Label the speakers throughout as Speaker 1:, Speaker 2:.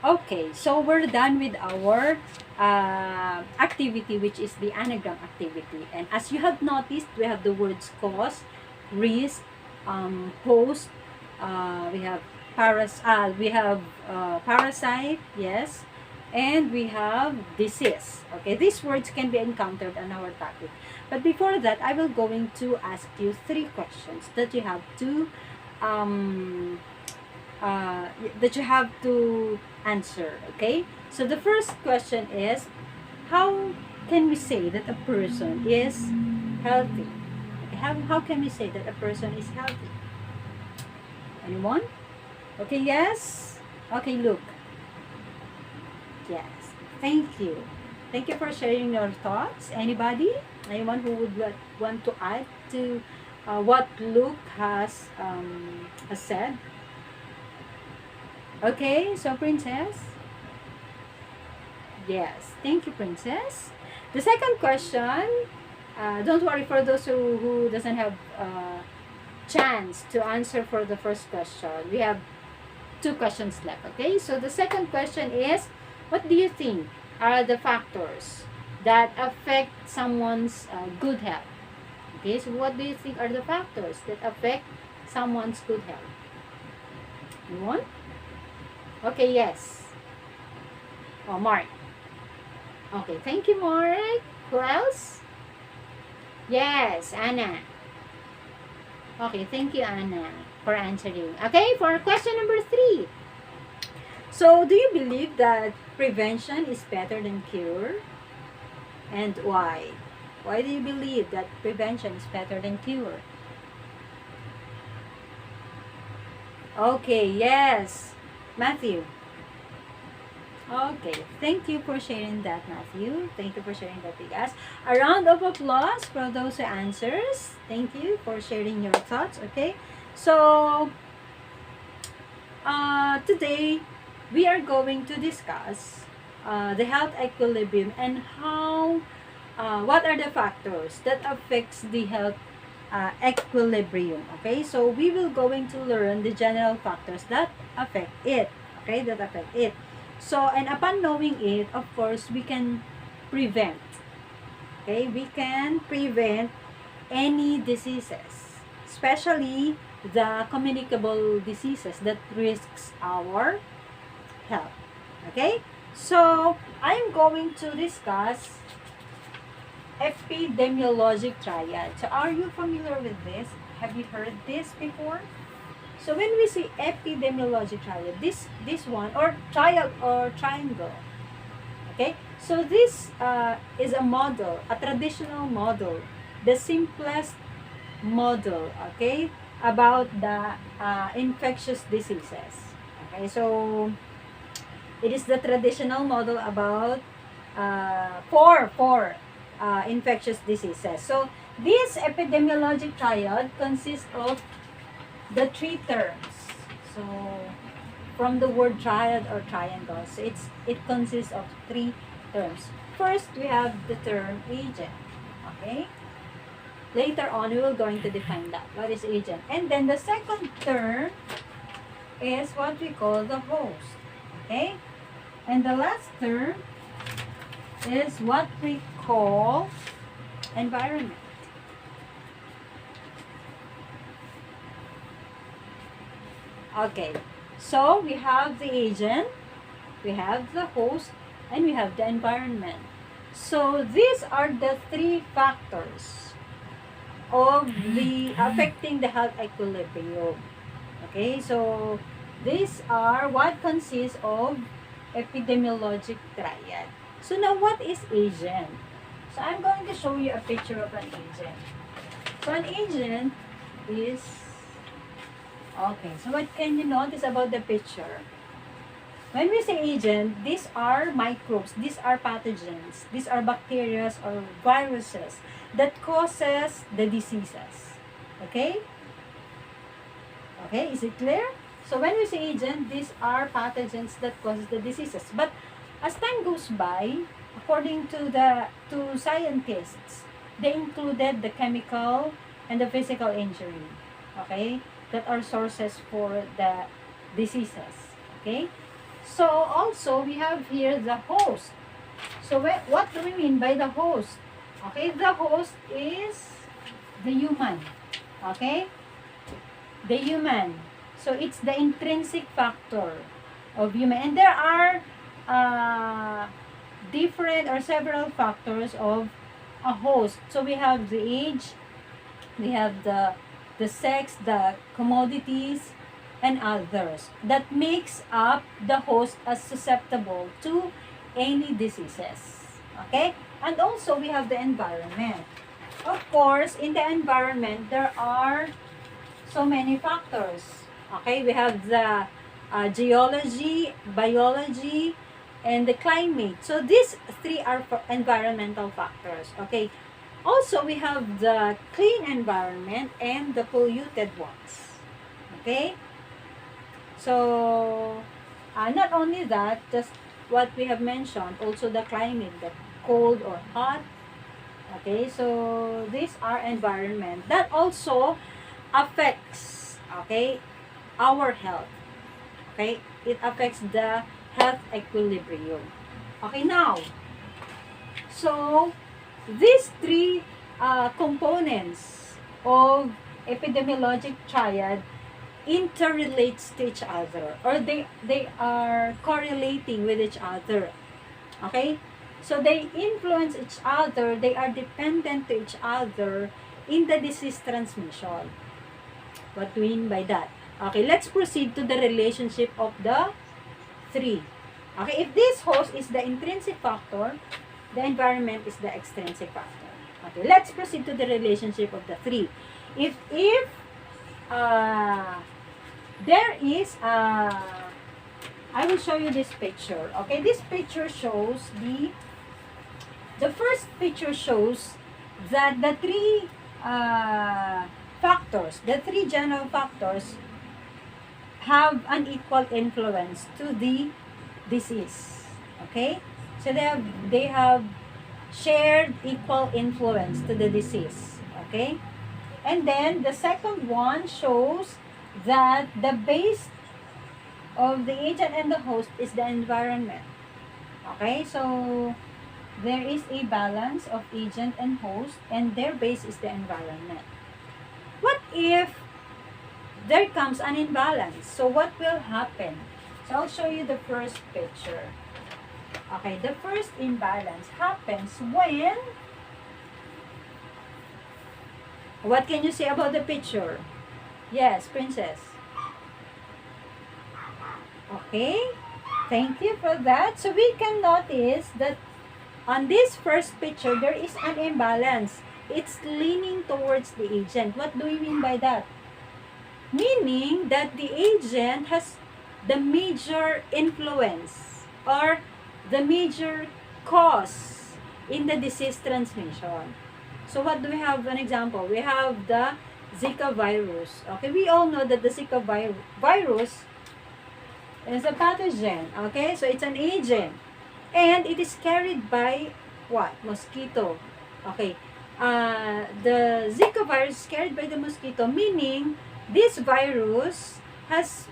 Speaker 1: Okay, so we're done with our activity, which is the anagram activity. And as you have noticed, we have the words cause, risk, host, we have parasite, yes, and we have disease. Okay, these words can be encountered on our topic. But before that, I will going to ask you three questions that you have to um, answer. Okay, so the first question is, how can we say that a person is healthy? Okay, how can we say that a person is healthy? Anyone? Okay, yes. Okay, look. Yes. Thank you for sharing your thoughts. Anybody? Anyone who would want to add to what Luke has said? Okay, so Princess. Yes, thank you, Princess. The second question, don't worry for those who doesn't have chance to answer for the first question. We have two questions left, okay? So the second question is, what do you think are the factors that affect someone's good health? Okay, so what do you think are the factors that affect someone's good health? Anyone? Okay, yes. Oh, Mark. Okay, thank you, Mark. Who else? Yes, Anna. Okay, thank you, Anna, for answering. Okay, for question number 3. So, do you believe that prevention is better than cure? And why? Why do you believe that prevention is better than cure? Okay, yes. Matthew. Okay, thank you for sharing that, Matthew. Thank you for sharing that with us. A round of applause for those who answers. Thank you for sharing your thoughts. Okay, so today we are going to discuss the health equilibrium and how what are the factors that affects the health equilibrium. Okay, so we will going to learn the general factors that affect it. Okay, that affect it. So, and upon knowing it, of course, we can prevent. Okay, we can prevent any diseases, especially the communicable diseases that risks our health. Okay, so I'm going to discuss epidemiologic triad. So, are you familiar with this? Have you heard this before? So when we say epidemiologic triad, this one or triad or triangle, okay? So this is a model, a traditional model, the simplest model, okay, about the infectious diseases. Okay, so it is the traditional model about four infectious diseases. So this epidemiologic triad consists of the three terms. So from the word triad or triangle, so it consists of three terms. First, we have the term agent. Okay. Later on, we will going to define that. What is agent? And then the second term is what we call the host. Okay. And the last term is what we call environment. Okay, so we have the agent, we have the host, and we have the environment. So these are the three factors of the affecting the health equilibrium. Okay, so these are what consists of epidemiologic triad. So now what is agent? So I'm going to show you a picture of an agent. So an agent is okay, so what can you notice about the picture? When we say agent, these are microbes, these are pathogens, these are bacteria or viruses that causes the diseases. Okay? Okay, is it clear? So when we say agent, these are pathogens that causes the diseases. But as time goes by, according to scientists, they included the chemical and the physical injury. Okay? That are sources for the diseases. Okay? So also we have here the host. So what do we mean by the host? Okay, the host is the human. Okay, the human. So it's the intrinsic factor of human, and there are different or several factors of a host. So we have the age, we have the sex, the commodities, and others that makes up the host as susceptible to any diseases. Okay? And also we have the environment. Of course, in the environment there are so many factors. Okay? We have the geology, biology, and the climate. So these three are for environmental factors. Okay? Also, we have the clean environment and the polluted ones. Okay? So, not only that, just what we have mentioned, also the climate, the cold or hot. Okay, so these are environment that also affects, okay, our health. Okay, it affects the health equilibrium. Okay, now, so these three components of epidemiologic triad interrelates to each other, or they are correlating with each other. Okay, so they influence each other, they are dependent to each other in the disease transmission. What do we mean by that? Okay, let's proceed to the relationship of the three. Okay, if this host is the intrinsic factor, the environment is the extrinsic factor. Okay, let's proceed to the relationship of the three. If there is I will show you this picture. Okay, this picture shows the first picture shows that the three factors, the three general factors have an equal influence to the disease. Okay, so they have shared equal influence to the disease. Okay, and then the second one shows that the base of the agent and the host is the environment. Okay, so there is a balance of agent and host, and their base is the environment. What if there comes an imbalance? So what will happen? So I'll show you the first picture. Okay, the first imbalance happens when, what can you say about the picture? Yes, Princess. Okay, thank you for that. So we can notice that on this first picture, there is an imbalance. It's leaning towards the agent. What do we mean by that? Meaning that the agent has the major influence or the major cause in the disease transmission. So what do we have? An example, we have the Zika virus. Okay, we all know that the Zika virus is a pathogen. Okay, so it's an agent. And it is carried by what? Mosquito. Okay, the Zika virus is carried by the mosquito, meaning this virus has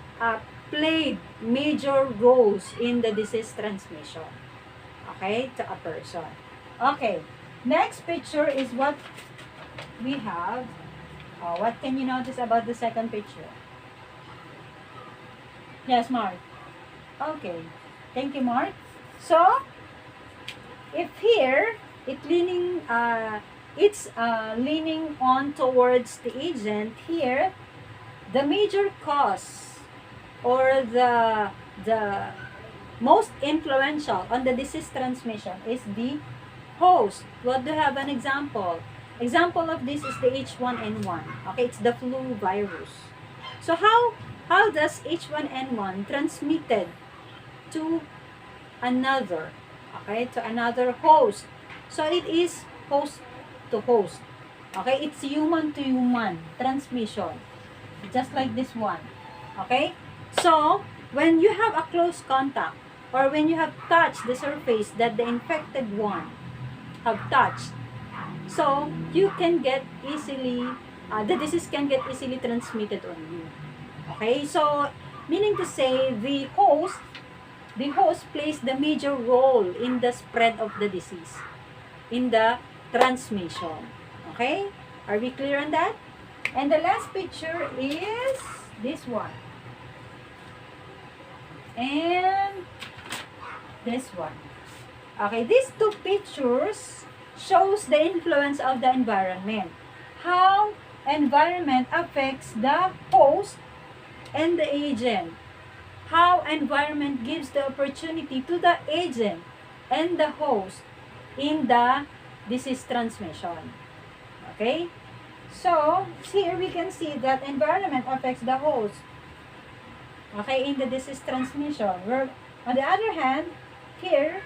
Speaker 1: played major roles in the disease transmission, okay, to a person. Okay, next picture is what we have. What can you notice about the second picture? Yes, Mark. Okay, thank you, Mark. So, if here it's leaning on towards the agent, here the major cause or the most influential on the disease transmission is the host. What do you have an example? Example of this is the H1N1. Okay, it's the flu virus. So how does H1N1 transmitted to another? Okay, to another host. So it is host to host. Okay, it's human to human transmission. Just like this one. Okay? So, when you have a close contact or when you have touched the surface that the infected one have touched, so you can get easily, the disease can get easily transmitted on you. Okay? So, meaning to say, the host the host plays the major role in the spread of the disease, in the transmission. Okay? Are we clear on that? And the last picture is this one. And this one. Okay, these two pictures shows the influence of the environment. How environment affects the host and the agent. How environment gives the opportunity to the agent and the host in the disease transmission. Okay? So, here we can see that environment affects the host. Okay, in the disease transmission. Where, on the other hand, here,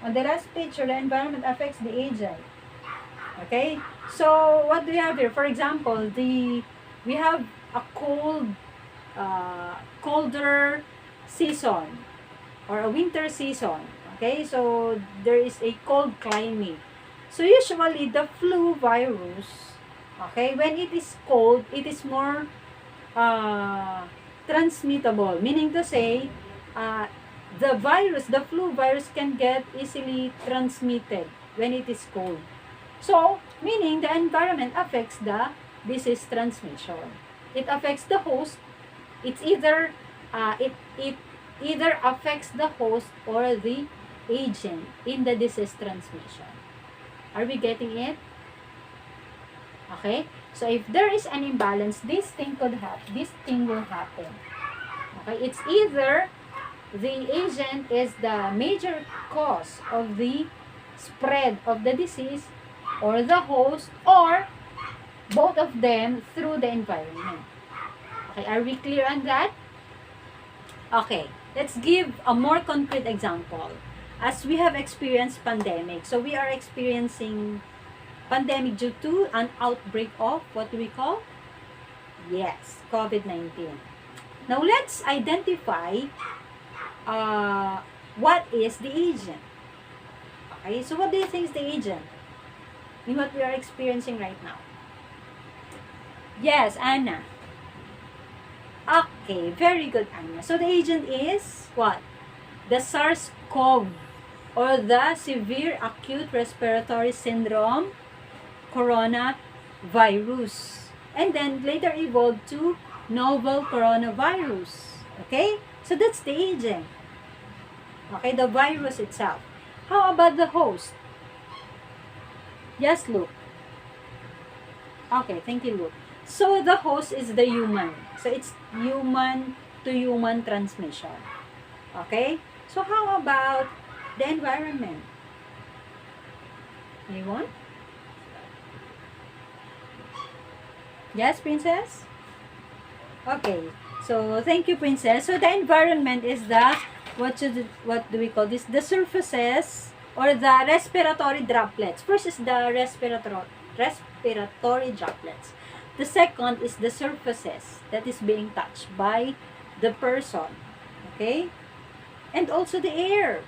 Speaker 1: on the last picture, the environment affects the agent. Okay? So, what do we have here? For example, we have a colder season or a winter season. Okay? So, there is a cold climate. So, usually, the flu virus, okay, when it is cold, it is more transmittable. Meaning to say, the flu virus can get easily transmitted when it is cold. So, meaning the environment affects the disease transmission. It affects the host. It's either it either affects the host or the agent in the disease transmission. Are we getting it? Okay? So if there is an imbalance, this thing will happen. Okay? It's either the agent is the major cause of the spread of the disease, or the host, or both of them through the environment. Okay, are we clear on that? Okay, let's give a more concrete example. As we have experienced pandemic, so we are experiencing pandemic due to an outbreak of what do we call? Yes, COVID-19. Now let's identify what is the agent. Okay, so what do you think is the agent in what we are experiencing right now? Yes, Anna. Okay, very good, Anna. So the agent is what? The SARS-CoV, or the Severe Acute Respiratory Syndrome coronavirus. And then later evolved to novel coronavirus. Okay? So that's the agent. Okay, the virus itself. How about the host? Yes, Luke. Okay, thank you, Luke. So the host is the human. So it's human to human transmission. Okay? So how about the environment? Anyone? Yes, Princess? Okay. So thank you, Princess. So the environment is the what do we call this? The surfaces or the respiratory droplets. First is the respiratory droplets. The second is the surfaces that is being touched by the person. Okay? And also the air.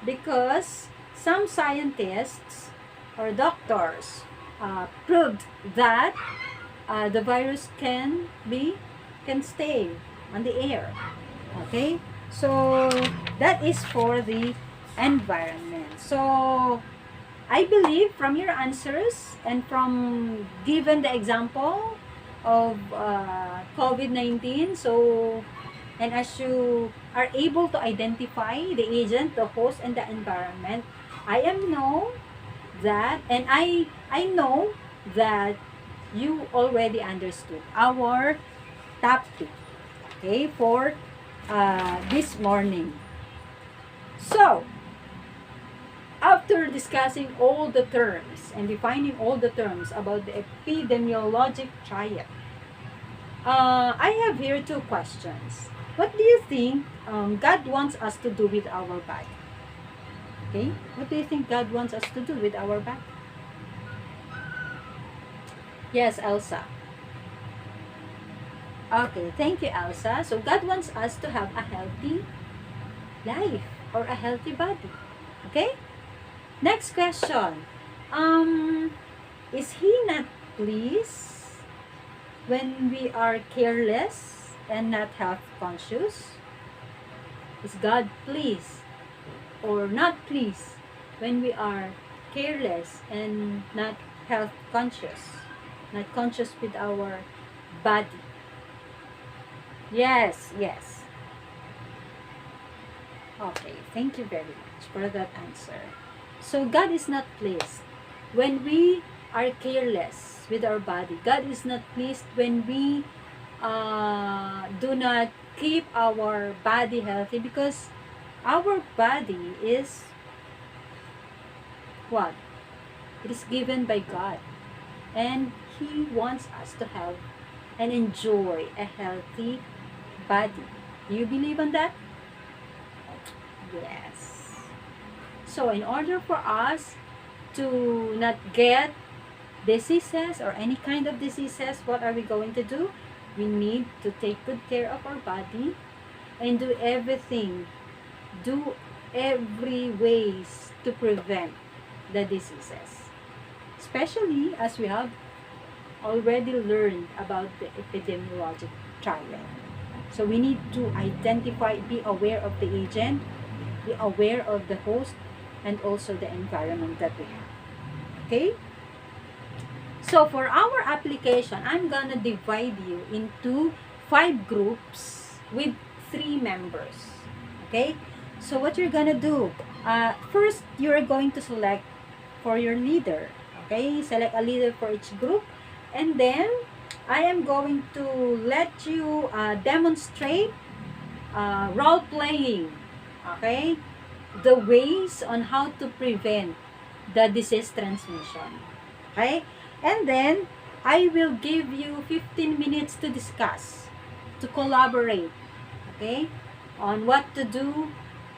Speaker 1: Because some scientists or doctors proved that the virus can stay on the air. Okay? So, that is for the environment. So, I believe from your answers and from given the example of COVID-19, so, and as you are able to identify the agent, the host, and the environment, I know that you already understood our topic, okay, for this morning. So, after discussing all the terms and defining all the terms about the epidemiologic triad, I have here two questions. What do you think God wants us to do with our body? Okay? What do you think God wants us to do with our body? Yes, Elsa. Okay, thank you, Elsa. So God wants us to have a healthy life or a healthy body. Okay? Next question. Is He not pleased when we are careless and not health conscious? Is God pleased or not pleased when we are careless and not health conscious, not conscious with our body? Yes, yes. Okay, thank you very much for that answer. So God is not pleased when we are careless with our body. God is not pleased when we do not keep our body healthy, because our body is what? It is given by God. And He wants us to have and enjoy a healthy body. Do you believe on that? Yes. So in order for us to not get diseases or any kind of diseases, what are we going to do? We need to take good care of our body and do everything, do every ways to prevent the diseases. Especially as we have already learned about the epidemiologic triad. So we need to identify, be aware of the agent, be aware of the host, and also the environment that we have. Okay? So for our application, I'm gonna divide you into 5 groups with 3 members. Okay? So what you're gonna do, first, you're going to select for your leader. Okay? Select a leader for each group. And then, I am going to let you demonstrate role-playing. Okay? The ways on how to prevent the disease transmission. Okay? And then, I will give you 15 minutes to discuss, to collaborate, okay, on what to do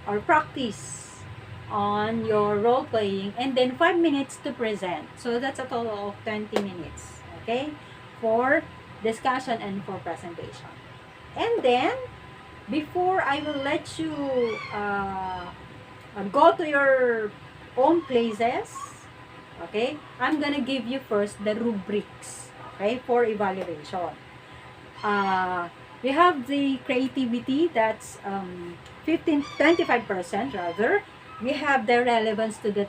Speaker 1: or practice on your role playing, and then 5 minutes to present. So that's a total of 20 minutes, okay, for discussion and for presentation. And then, before I will let you go to your own places, okay, I'm gonna give you first the rubrics, okay, for evaluation. We have the creativity, that's 25% rather. We have the relevance to the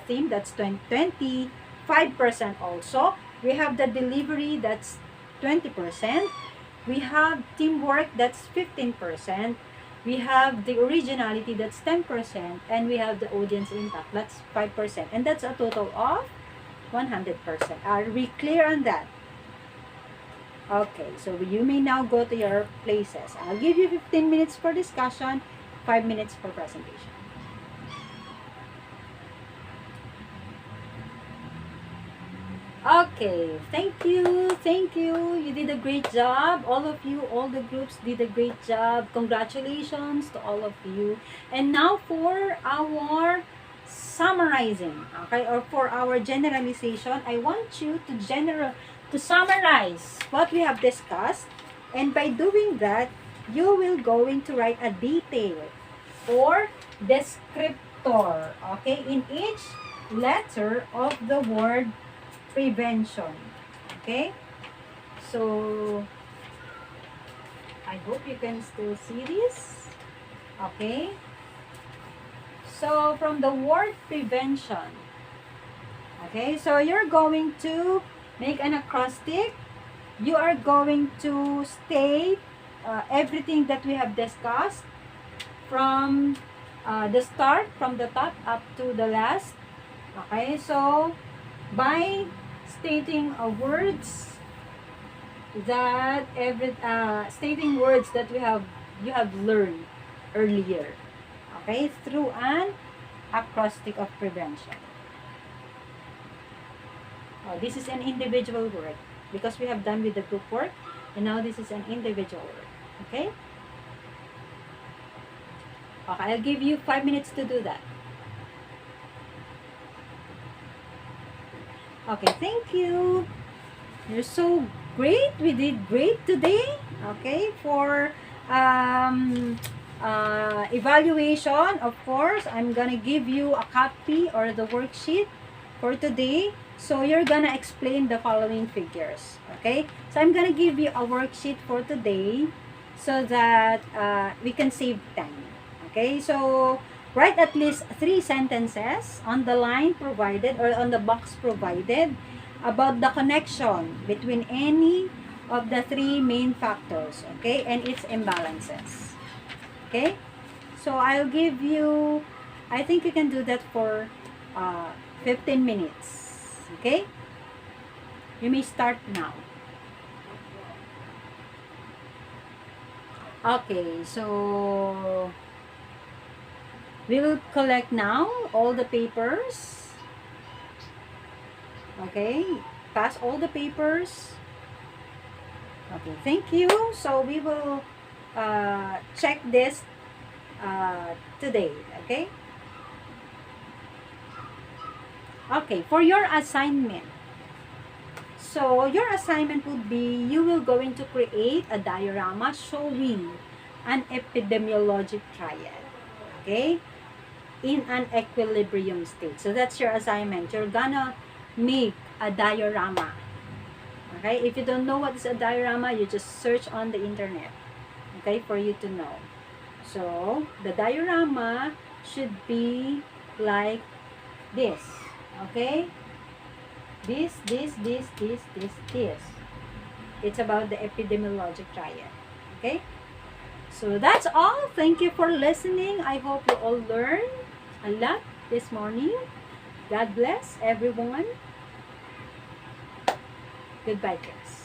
Speaker 1: theme, that's 25% also. We have the delivery, that's 20%. We have teamwork, that's 15%. We have the originality, that's 10%, and we have the audience impact, that's 5%, and that's a total of 100%. Are we clear on that? Okay, so you may now go to your places. I'll give you 15 minutes for discussion, 5 minutes for presentation. Okay, thank you, thank you. You did a great job. All of you, all the groups did a great job. Congratulations to all of you. And now for our summarizing, okay, or for our generalization, I want you to summarize what we have discussed. And by doing that, you will going to write a detail or descriptor, okay, in each letter of the word prevention. Okay? So, I hope you can still see this. Okay? So, from the word prevention, okay, so you're going to make an acrostic. You are going to state everything that we have discussed from the start, from the top up to the last. Okay, so by stating words that stating words that you have learned earlier, okay, through an acrostic of prevention. This is an individual work because we have done with the group work, and now this is an individual work. Okay, I'll give you 5 minutes to do that. Okay, thank you. You're so great. We did great today. Okay, for evaluation, of course, I'm gonna give you a copy or the worksheet for today. So you're gonna explain the following figures. Okay, so I'm gonna give you a worksheet for today so that we can save time. Okay, so write at least 3 sentences on the line provided or on the box provided about the connection between any of the 3 main factors, okay, and its imbalances. Okay, so I'll give you, I think you can do that for 15 minutes. Okay, you may start now. Okay, so we will collect now all the papers. Okay, pass all the papers. Okay, thank you. So we will check this today. Okay. Okay, for your assignment. So your assignment would be, you will going to create a diorama showing an epidemiologic triad. Okay, in an equilibrium state. So that's your assignment. You're gonna make a diorama. Okay, if you don't know what is a diorama, you just search on the internet, okay, for you to know. So the diorama should be like this. Okay, this. It's about the epidemiologic triad. Okay, so that's all. Thank you for listening. I hope you all learned a lot this morning. God bless everyone. Goodbye, class.